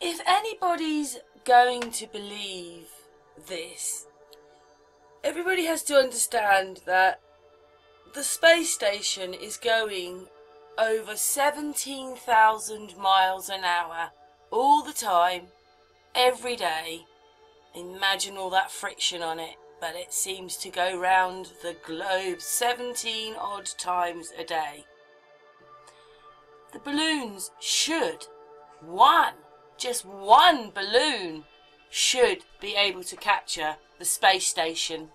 If anybody's going to believe this, everybody has to understand that the space station is going over 17,000 miles an hour all the time, every day. Imagine all that friction on it, but it seems to go round the globe 17 odd times a day. The balloons should, just one balloon should be able to capture the space station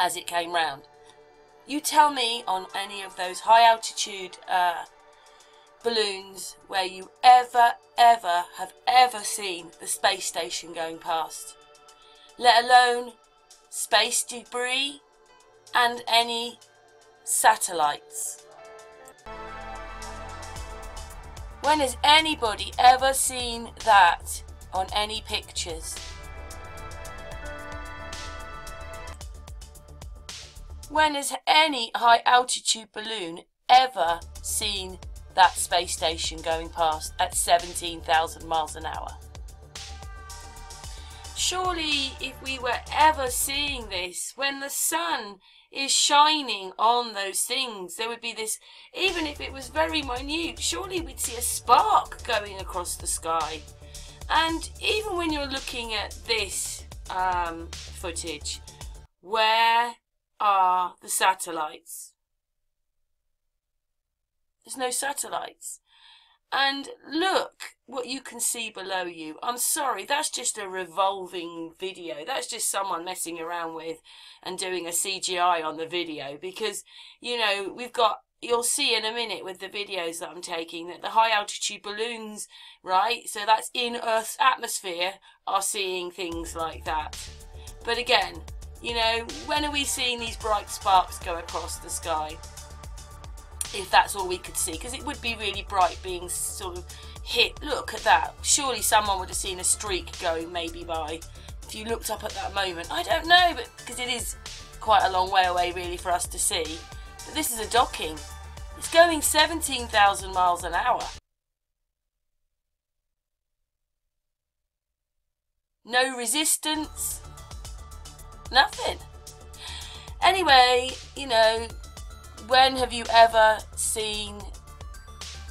as it came round. You tell me on any of those high altitude balloons where you have seen the space station going past, let alone space debris and any satellites. When has anybody ever seen that on any pictures? When has any high altitude balloon ever seen that space station going past at 17,000 miles an hour? Surely if we were ever seeing this, when the sun is shining on those things, there would be this, even if it was very minute, surely we'd see a spark going across the sky. And even when you're looking at this footage, where are the satellites? There's no satellites. And look what you can see below you. I'm sorry, that's just a revolving video. That's just someone messing around with and doing a CGI on the video, because, you know, you'll see in a minute with the videos that I'm taking that the high altitude balloons, right, so that's in Earth's atmosphere, are seeing things like that. But again, you know, when are we seeing these bright sparks go across the sky? If that's all we could see, because it would be really bright being sort of hit. Look at that. Surely someone would have seen a streak going maybe by if you looked up at that moment. I don't know, but because it is quite a long way away really for us to see. But this is a docking. It's going 17,000 miles an hour. No resistance. Nothing. Anyway, you know, when have you ever seen,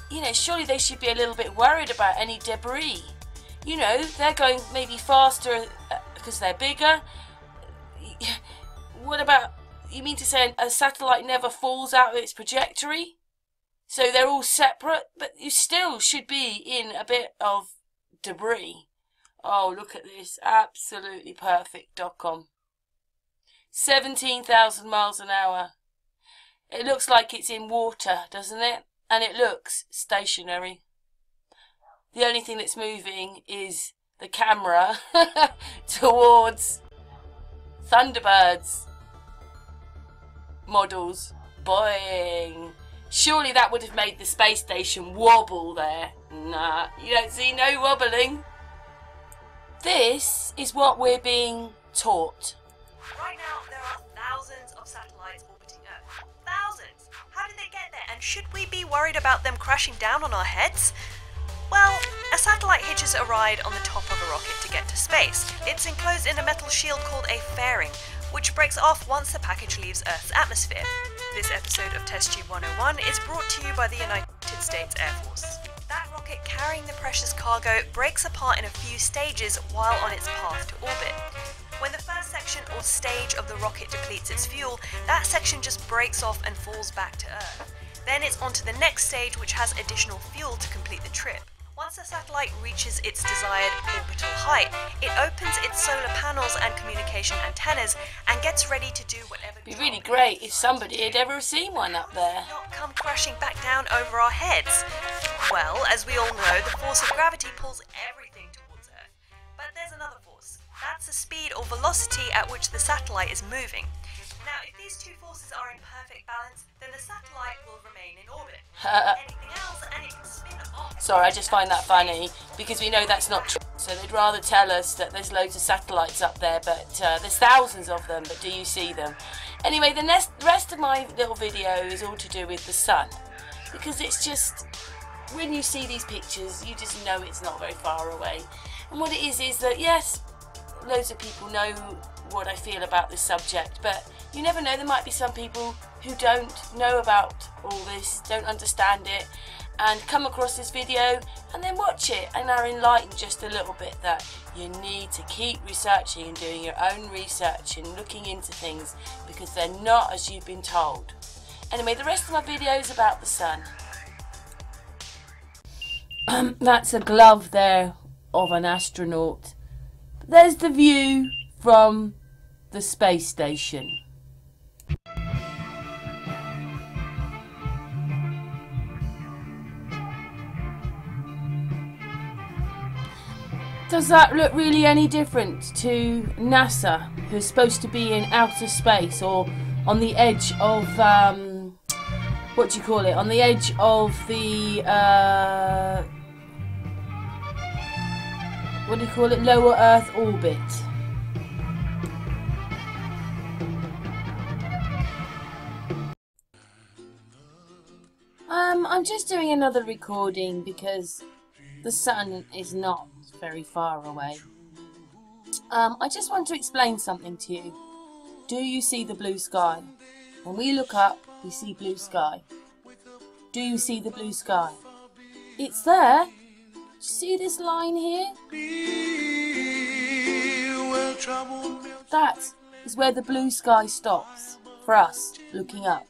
you know, surely they should be a little bit worried about any debris. You know, they're going maybe faster because they're bigger. What about, you mean to say a satellite never falls out of its trajectory? So they're all separate, but you still should be in a bit of debris. Oh, look at this. Absolutely perfect DOCOM. 17,000 miles an hour. It looks like it's in water, doesn't it? And it looks stationary. The only thing that's moving is the camera towards Thunderbirds models. Boing. Surely that would have made the space station wobble there. Nah, you don't see no wobbling. This is what we're being taught. Right now, there are thousands of satellites orbiting Earth. Thousands! How did they get there? And should we be worried about them crashing down on our heads? Well, a satellite hitches a ride on the top of a rocket to get to space. It's enclosed in a metal shield called a fairing, which breaks off once the package leaves Earth's atmosphere. This episode of Test Tube 101 is brought to you by the United States Air Force. That rocket carrying the precious cargo breaks apart in a few stages while on its path to orbit. When the first section or stage of the rocket depletes its fuel, that section just breaks off and falls back to Earth. Then it's on to the next stage, which has additional fuel to complete the trip. Once the satellite reaches its desired orbital height, it opens its solar panels and communication antennas and gets ready to do whatever. It'd be really great if somebody had ever seen one up there. Not come crashing back down over our heads. Well, as we all know, the force of gravity pulls everything towards Earth. But there's another force. That's the speed or velocity at which the satellite is moving. Now, if these two forces are in perfect balance, then the satellite will remain in orbit. Anything else, and it can spin off. Sorry, I just find that funny, because we know that's not true. So they'd rather tell us that there's loads of satellites up there, but there's thousands of them, but do you see them? Anyway, the rest of my little video is all to do with the sun, because it's just, when you see these pictures, you just know it's not very far away. And what it is that, yes, loads of people know what I feel about this subject, but you never know, there might be some people who don't know about all this, don't understand it, and come across this video and then watch it and are enlightened just a little bit that you need to keep researching and doing your own research and looking into things, because they're not as you've been told. Anyway, the rest of my video is about the sun. That's a glove there of an astronaut. There's the view from the space station. Does that look really any different to NASA, who's supposed to be in outer space or on the edge of, what do you call it, on the edge of the, what do you call it, lower Earth orbit? I'm just doing another recording because the sun is not very far away. I just want to explain something to you. Do you see the blue sky? When we look up, we see blue sky. Do you see the blue sky? It's there. Do you see this line here? That is where the blue sky stops for us looking up.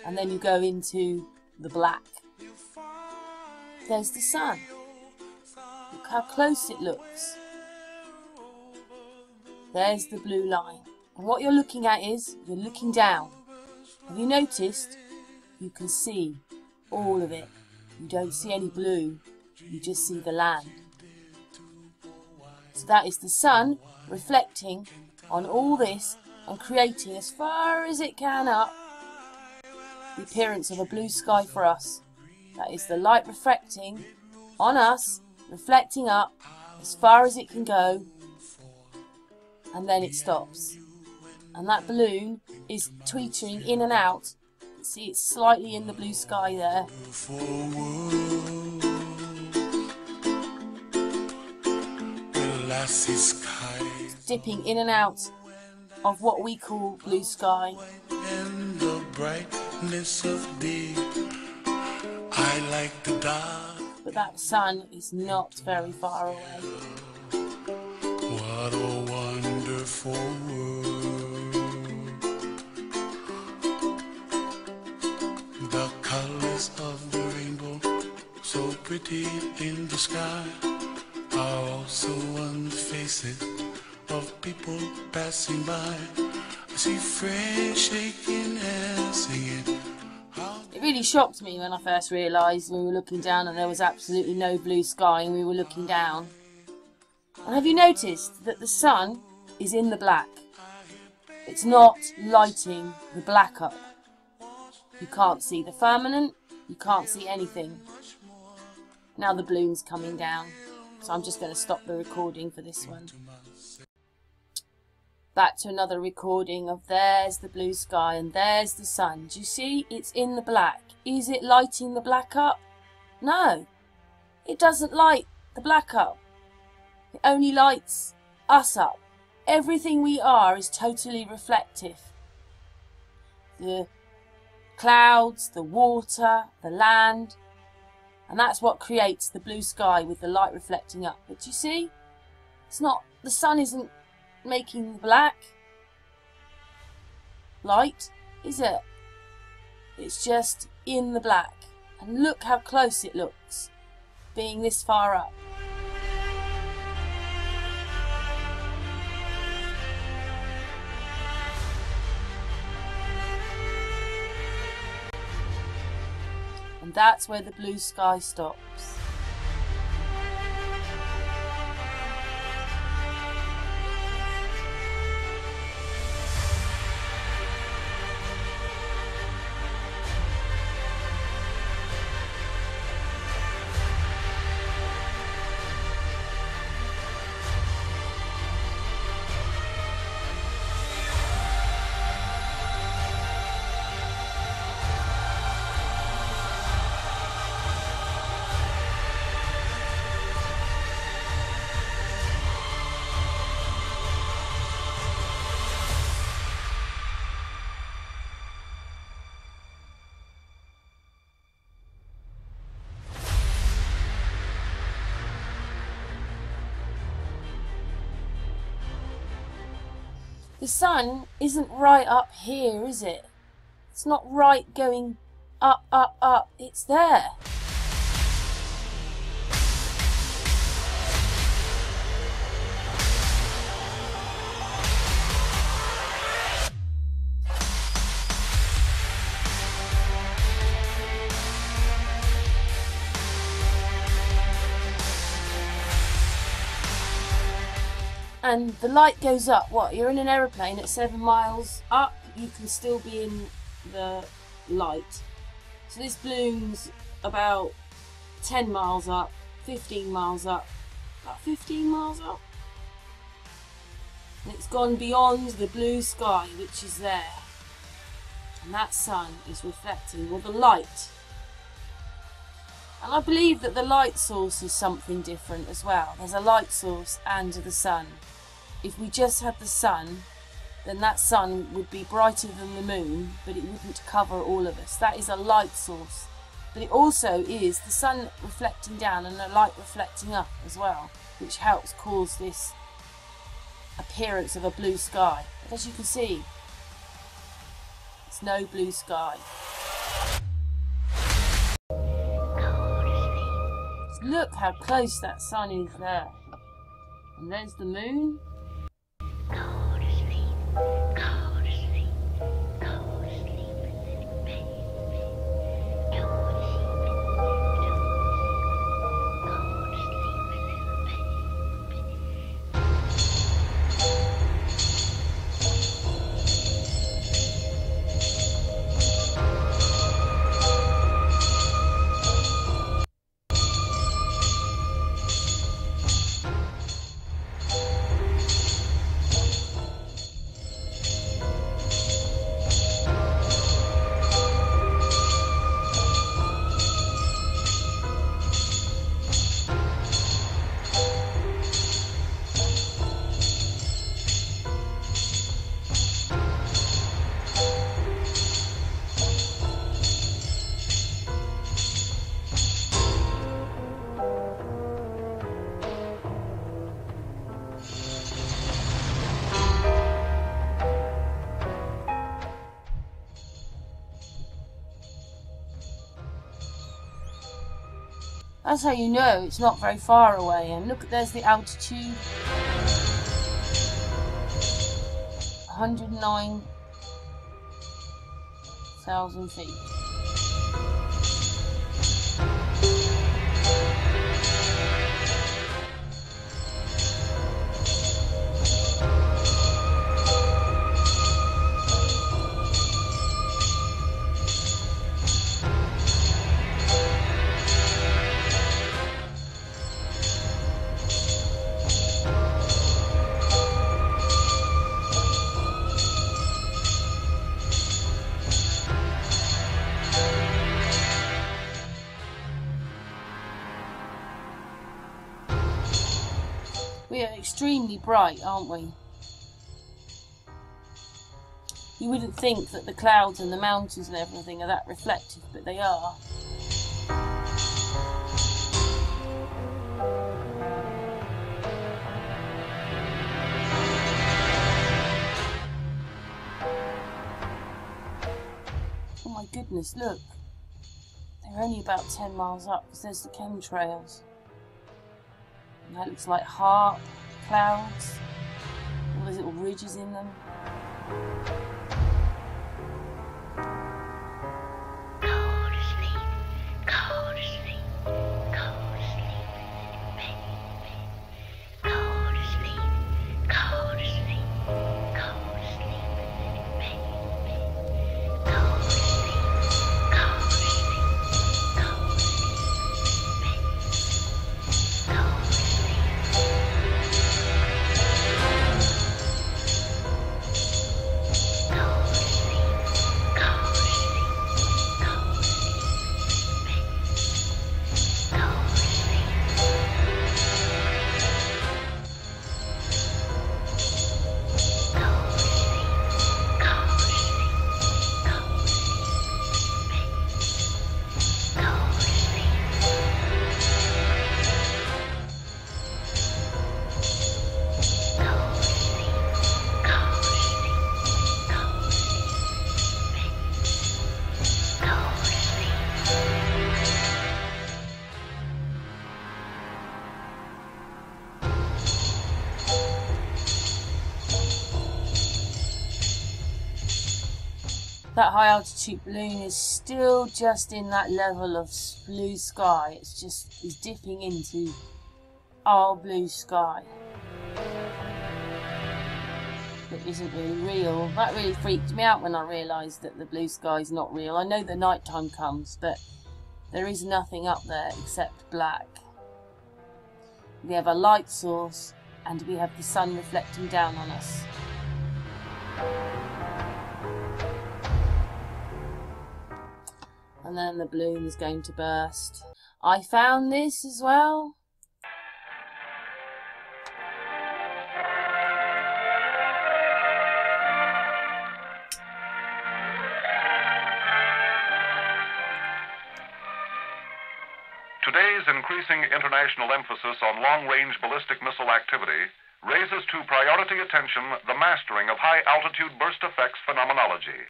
And then you go into the black. There's the sun. Look how close it looks. There's the blue line. And what you're looking at is, you're looking down. Have you noticed? You can see all of it. You don't see any blue, you just see the land. So that is the sun reflecting on all this and creating, as far as it can up, the appearance of a blue sky for us. That is the light reflecting on us, reflecting up as far as it can go, and then it stops. And that balloon is tweetering in and out. See, it's slightly in the blue sky there. Dipping in and out of what we call blue sky. And the brightness of day, I like the dark. But that sun is not very far away. What a wonderful world. The colors of the rainbow, so pretty in the sky, are also on the faces of people passing by. I see friends shaking hands, singing. It really shocked me when I first realised we were looking down and there was absolutely no blue sky and we were looking down. And have you noticed that the sun is in the black? It's not lighting the black up. You can't see the firmament, you can't see anything. Now the balloon's coming down, so I'm just going to stop the recording for this one. Back to another recording of there's the blue sky and there's the sun. Do you see? It's in the black. Is it lighting the black up? No, it doesn't light the black up. It only lights us up. Everything we are is totally reflective. The clouds, the water, the land, and that's what creates the blue sky with the light reflecting up. But you see, it's not, the sun isn't making the black light, is it? It's just in the black. And look how close it looks, being this far up. And that's where the blue sky stops. The sun isn't right up here, is it? It's not right going up, up, up. It's there. And the light goes up. What? You're in an aeroplane at 7 miles up, you can still be in the light. So this balloon's about 10 miles up, 15 miles up, about 15 miles up. And it's gone beyond the blue sky, which is there. And that sun is reflecting, well, the light. And I believe that the light source is something different as well. There's a light source and the sun. If we just had the sun, then that sun would be brighter than the moon, but it wouldn't cover all of us. That is a light source. But it also is the sun reflecting down and the light reflecting up as well, which helps cause this appearance of a blue sky. But as you can see, it's no blue sky. Look how close that sun is there. And there's the moon. That's how you know it's not very far away. And look, there's the altitude. 109,000 feet. We are extremely bright, aren't we? You wouldn't think that the clouds and the mountains and everything are that reflective, but they are. Oh my goodness, look. They're only about 10 miles up because there's the chemtrails. And that looks like HAARP clouds, all those little ridges in them. That high altitude balloon is still just in that level of blue sky. It's dipping into our blue sky. That isn't really real. That really freaked me out when I realised that the blue sky is not real. I know the night time comes, but there is nothing up there except black. We have a light source and we have the sun reflecting down on us. And then the balloon is going to burst. I found this as well. Today's increasing international emphasis on long-range ballistic missile activity raises to priority attention the mastering of high-altitude burst effects phenomenology.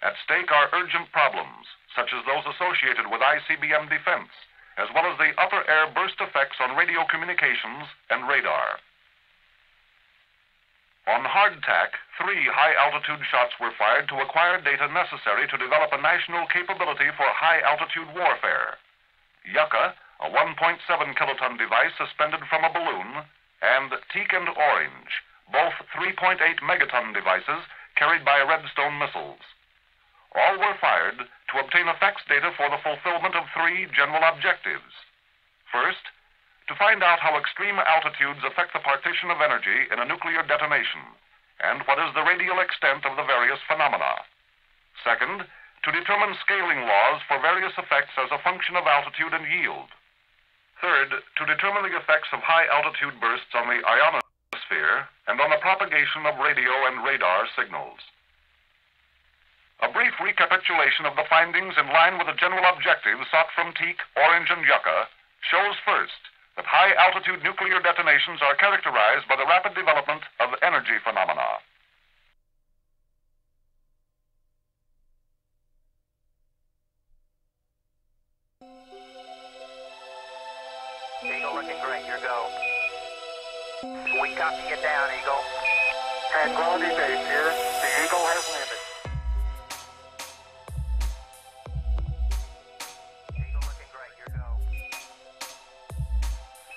At stake are urgent problems, such as those associated with ICBM defense, as well as the upper air burst effects on radio communications and radar. On hardtack, 3 high-altitude shots were fired to acquire data necessary to develop a national capability for high-altitude warfare. Yucca, a 1.7 kiloton device suspended from a balloon, and Teak and Orange, both 3.8 megaton devices carried by Redstone missiles. All were fired to obtain effects data for the fulfillment of 3 general objectives. First, to find out how extreme altitudes affect the partition of energy in a nuclear detonation, and what is the radial extent of the various phenomena. Second, to determine scaling laws for various effects as a function of altitude and yield. Third, to determine the effects of high-altitude bursts on the ionosphere and on the propagation of radio and radar signals. A brief recapitulation of the findings in line with the general objectives sought from Teak, Orange, and Yucca shows first that high-altitude nuclear detonations are characterized by the rapid development of energy phenomena. Eagle looking great, your go. We copy you down, Eagle. Tranquility Base here. The Eagle has landed. Eagle looking great, your go.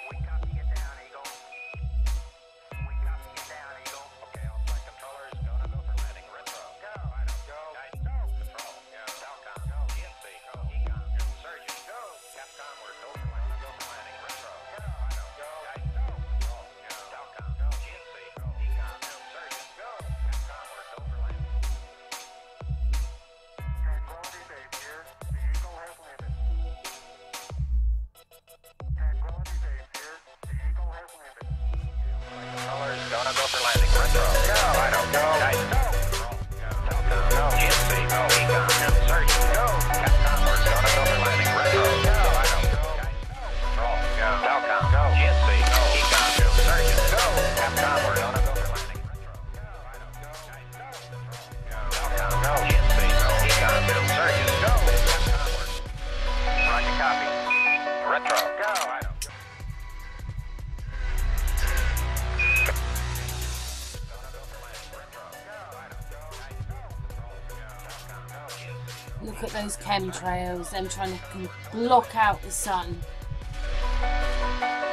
We copy you down, Eagle. We copy you down, Eagle. Okay, all flight controllers, gonna go for landing. Retro. Go, I don't go. Guys, go. Control. Go. Falcon. Go. GNC. Go. Econ. Go. Surgeon. Go. Capcom, we're go for landing. Go for landing. Retro. Go. I don't go. Guys, go. Control. Go. Falcon. Go. GNC. Go. Econ. Go. Surgeon. Go. Capcom, we're go for landing. Tranquility Base here. The Eagle has landed. Tranquility Base here. The Eagle has landed. Controllers, gonna go for landing. Retro. Go. I don't go. Guys, go. Control. Go. GNC. Go. Econ. Go. Surgeon. Go. Capcom, we're gonna go for landing. Retro. Go. I don't go. Guys, go. Control. Go. Falcon. Go. GNC. Go. Econ. Go. Surgeon. Go. Capcom, we're gonna go for landing. Retro. Go. I don't go. Guys, go. Control. Go. Falcon. Go. GNC. Go. Econ. Go. Surgeon. Go. Capcom, we're Roger, copy. Retro. Go. I don't go. Look at those chemtrails, them trying to block out the sun.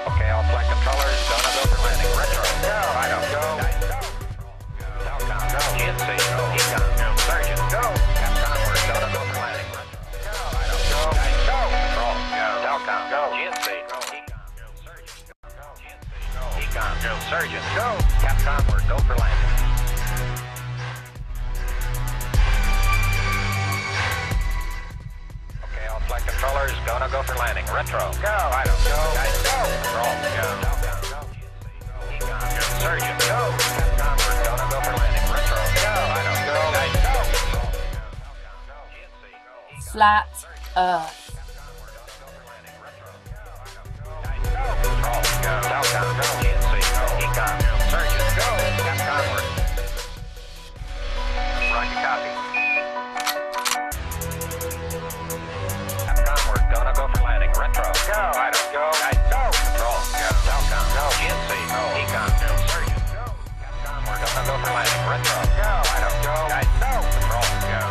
Okay, all flight controllers, gonna go for landing. Retro. Go. I don't go. Guys, go. Falcon. Go. GNC. Go. Econ. Go. Surgeon. Go. Capcom, we're gonna go for landing. Retro. Go. I don't go. Guys, go. Control. Go. Falcon. Go. GNC. Go. Econ. Go. Surgeon. Go. GNC. Go. Econ. Go. Surgeon. Go. Capcom, we're go for landing. Okay, all flight controllers, gonna go for landing. Retro. Go. I don't go. Guys, go. Control. Go. Falcon. Go. GNC. Go. Econ. Go. Surgeon. Go. Capcom, we're gonna go for landing. Retro. Go. I don't go. Guys, go. Control. Go. Falcon. Go. GNC. Go. Econ. Flat Earth. Capcom, we're gonna go for landing. Retro. Go. I don't go. Guys, go. Control. Go. Falcon. Go. GNC. Go. Econ. Go. Surgeon. Go. Capcom, we're Roger, copy. Capcom, we're gonna go for landing. Retro. Go. I don't go. Guys, go. Control. Go. Falcon. Go. GNC. Go. Econ. Go. Surgeon. Go. Capcom, we're gonna go for landing. Retro. Go. I don't go. Guys, go. Control. Go.